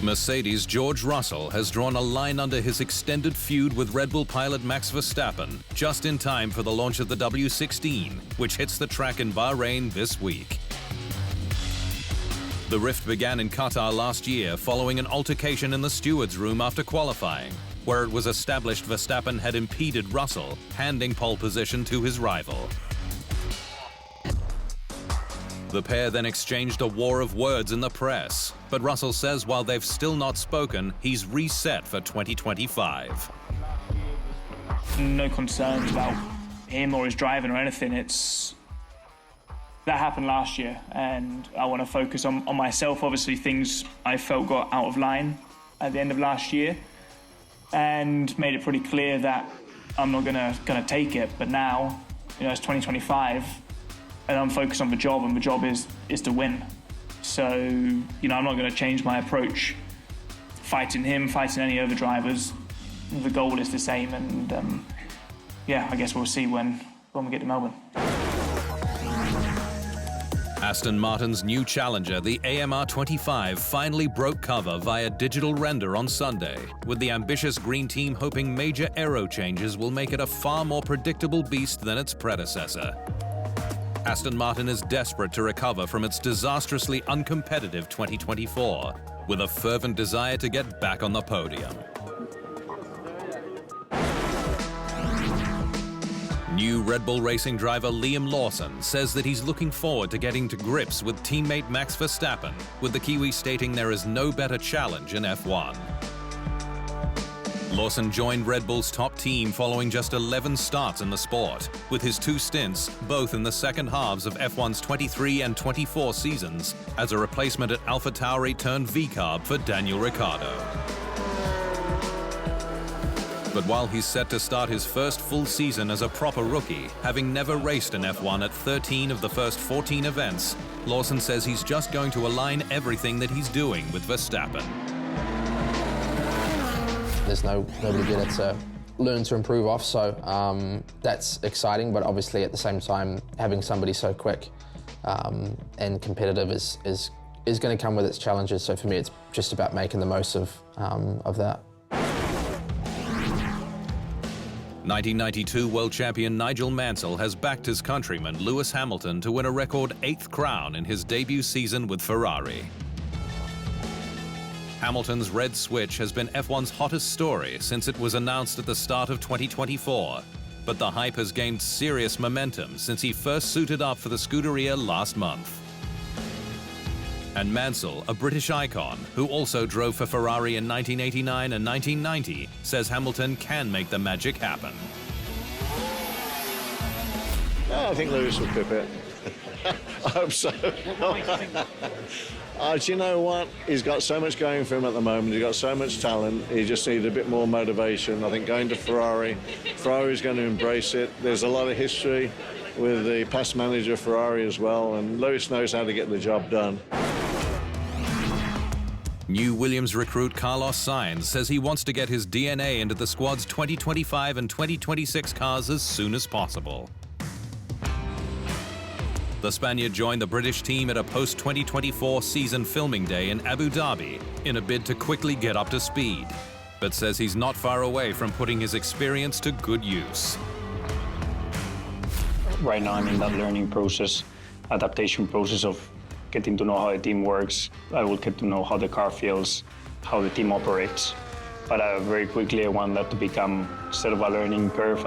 Mercedes' George Russell has drawn a line under his extended feud with Red Bull pilot Max Verstappen just in time for the launch of the W16, which hits the track in Bahrain this week. The rift began in Qatar last year following an altercation in the stewards' room after qualifying, where it was established Verstappen had impeded Russell, handing pole position to his rival. The pair then exchanged a war of words in the press, but Russell says while they've still not spoken, he's reset for 2025. No concerns about him or his driving or anything. That happened last year, and I want to focus on myself. Obviously, things I felt got out of line at the end of last year, and made it pretty clear that I'm not gonna take it. But now, it's 2025. And I'm focused on the job, and the job is to win. So, I'm not going to change my approach. Fighting him, fighting any other drivers, the goal is the same. And I guess we'll see when we get to Melbourne. Aston Martin's new challenger, the AMR25, finally broke cover via digital render on Sunday, with the ambitious green team hoping major aero changes will make it a far more predictable beast than its predecessor. Aston Martin is desperate to recover from its disastrously uncompetitive 2024, with a fervent desire to get back on the podium. New Red Bull Racing driver Liam Lawson says that he's looking forward to getting to grips with teammate Max Verstappen, with the Kiwi stating there is no better challenge in F1. Lawson joined Red Bull's top team following just 11 starts in the sport, with his 2 stints both in the second halves of F1's 23 and 24 seasons as a replacement at AlphaTauri turned VCARB for Daniel Ricciardo. But while he's set to start his first full season as a proper rookie, having never raced in F1 at 13 of the first 14 events, Lawson says he's just going to align everything that he's doing with Verstappen. There's nobody better to learn to improve off, so that's exciting, but obviously at the same time, having somebody so quick and competitive is going to come with its challenges, so for me it's just about making the most of that. 1992 world champion Nigel Mansell has backed his countryman Lewis Hamilton to win a record 8th crown in his debut season with Ferrari. Hamilton's red switch has been F1's hottest story since it was announced at the start of 2024, but the hype has gained serious momentum since he first suited up for the Scuderia last month. And Mansell, a British icon who also drove for Ferrari in 1989 and 1990, says Hamilton can make the magic happen. I think Lewis will clip it. I hope so. Do you know what? He's got so much going for him at the moment. He's got so much talent. He just needs a bit more motivation. I think going to Ferrari's going to embrace it. There's a lot of history with the past manager of Ferrari as well, and Lewis knows how to get the job done. New Williams recruit Carlos Sainz says he wants to get his DNA into the squad's 2025 and 2026 cars as soon as possible. The Spaniard joined the British team at a post-2024 season filming day in Abu Dhabi in a bid to quickly get up to speed, but says he's not far away from putting his experience to good use. Right now I'm in that learning process, adaptation process of getting to know how the team works. I will get to know how the car feels, how the team operates. But very quickly I want that to become, instead of a learning curve,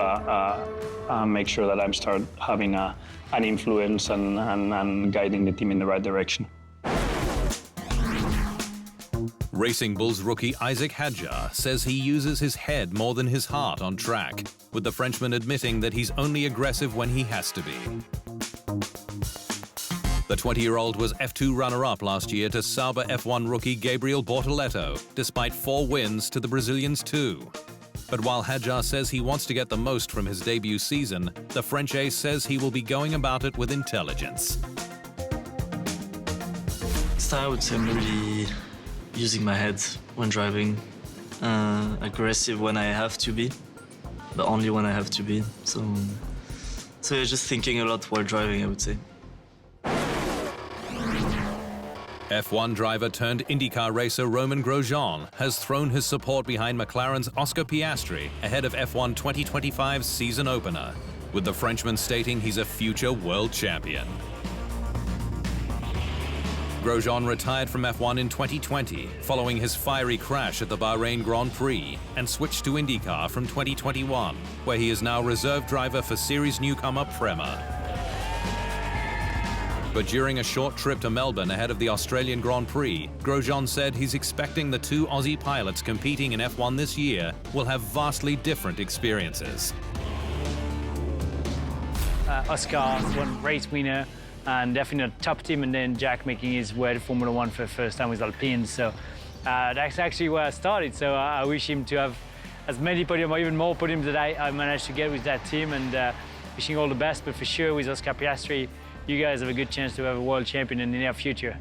make sure that I'm start having an influence and guiding the team in the right direction. Racing Bulls rookie Isack Hadjar says he uses his head more than his heart on track, with the Frenchman admitting that he's only aggressive when he has to be. The 20-year-old was F2 runner-up last year to Sauber F1 rookie Gabriel Bortoleto, despite 4 wins to the Brazilians' 2. But while Hadjar says he wants to get the most from his debut season, the French ace says he will be going about it with intelligence. So I would say I'm really using my head when driving, aggressive when I have to be, but only when I have to be. So yeah, just thinking a lot while driving, I would say. F1 driver turned IndyCar racer Romain Grosjean has thrown his support behind McLaren's Oscar Piastri ahead of F1 2025's season opener, with the Frenchman stating he's a future world champion. Grosjean retired from F1 in 2020 following his fiery crash at the Bahrain Grand Prix and switched to IndyCar from 2021, where he is now reserve driver for series newcomer Prema. But during a short trip to Melbourne ahead of the Australian Grand Prix, Grosjean said he's expecting the two Aussie pilots competing in F1 this year will have vastly different experiences. Oscar, one race winner, and definitely a top team, and then Jack making his way to Formula One for the first time with Alpine. So that's actually where I started. So I wish him to have as many podiums or even more podiums that I managed to get with that team, and wishing all the best. But for sure, with Oscar Piastri, you guys have a good chance to have a world champion in the near future.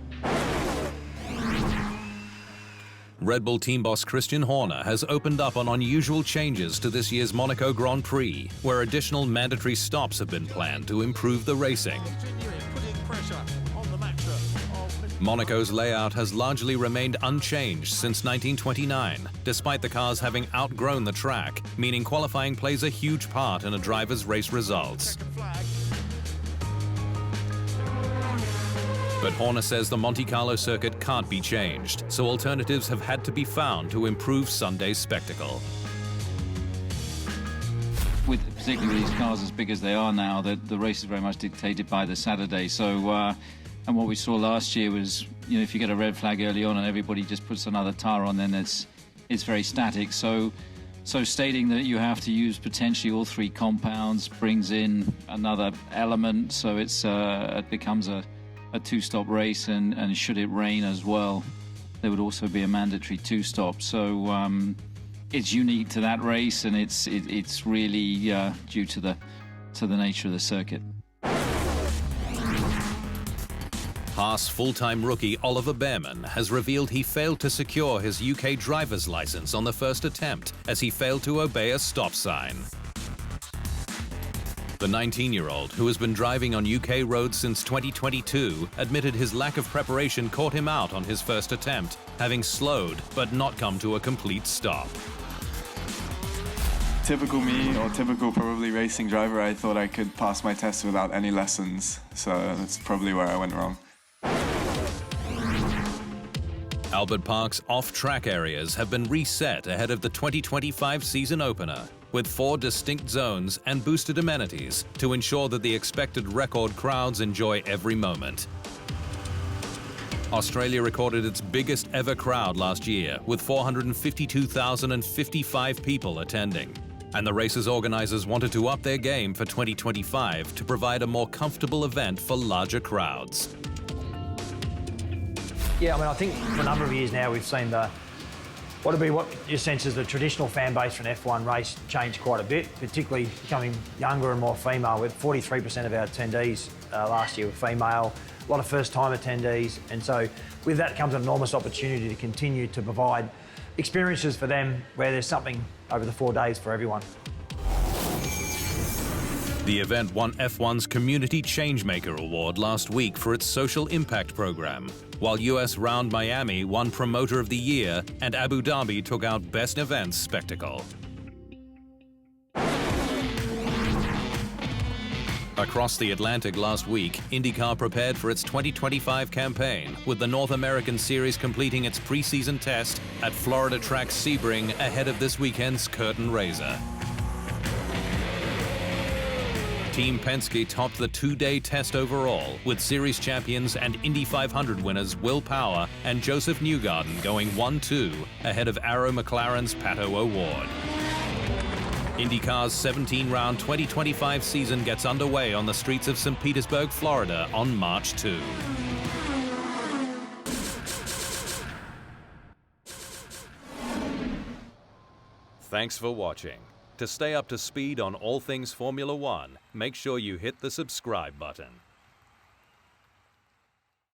Red Bull team boss Christian Horner has opened up on unusual changes to this year's Monaco Grand Prix, where additional mandatory stops have been planned to improve the racing. Monaco's layout has largely remained unchanged since 1929, despite the cars having outgrown the track, meaning qualifying plays a huge part in a driver's race results. But Horner says the Monte Carlo circuit can't be changed, so alternatives have had to be found to improve Sunday's spectacle. Particularly with these cars as big as they are now, the race is very much dictated by the Saturday. So, and what we saw last year was, if you get a red flag early on and everybody just puts another tyre on, then it's very static. So stating that you have to use potentially all three compounds brings in another element. So it becomes a two-stop race, and should it rain as well, there would also be a mandatory two-stop. So it's unique to that race, and it's really due to the nature of the circuit. Haas full-time rookie Oliver Bearman has revealed he failed to secure his UK driver's license on the first attempt as he failed to obey a stop sign. The 19-year-old, who has been driving on UK roads since 2022, admitted his lack of preparation caught him out on his first attempt, having slowed but not come to a complete stop. Typical me, or typical probably racing driver, I thought I could pass my test without any lessons, so that's probably where I went wrong. Albert Park's off-track areas have been reset ahead of the 2025 season opener, with 4 distinct zones and boosted amenities to ensure that the expected record crowds enjoy every moment. Australia recorded its biggest ever crowd last year, with 452,055 people attending. And the race's organisers wanted to up their game for 2025 to provide a more comfortable event for larger crowds. Yeah, I think for a number of years now we've seen what your sense is the traditional fan base for an F1 race changed quite a bit, particularly becoming younger and more female, with 43% of our attendees last year were female, a lot of first-time attendees, and so with that comes an enormous opportunity to continue to provide experiences for them where there's something over the 4 days for everyone. The event won F1's Community Changemaker Award last week for its social impact program, while US Round Miami won Promoter of the Year and Abu Dhabi took out Best Events Spectacle. Across the Atlantic last week, IndyCar prepared for its 2025 campaign, with the North American Series completing its preseason test at Florida track Sebring ahead of this weekend's curtain raiser. Team Penske topped the 2-day test overall, with Series champions and Indy 500 winners Will Power and Joseph Newgarden going 1-2 ahead of Arrow McLaren's Pato O'Ward. IndyCar's 17-round 2025 season gets underway on the streets of St. Petersburg, Florida on March 2. Thanks for watching. To stay up to speed on all things Formula One, make sure you hit the subscribe button.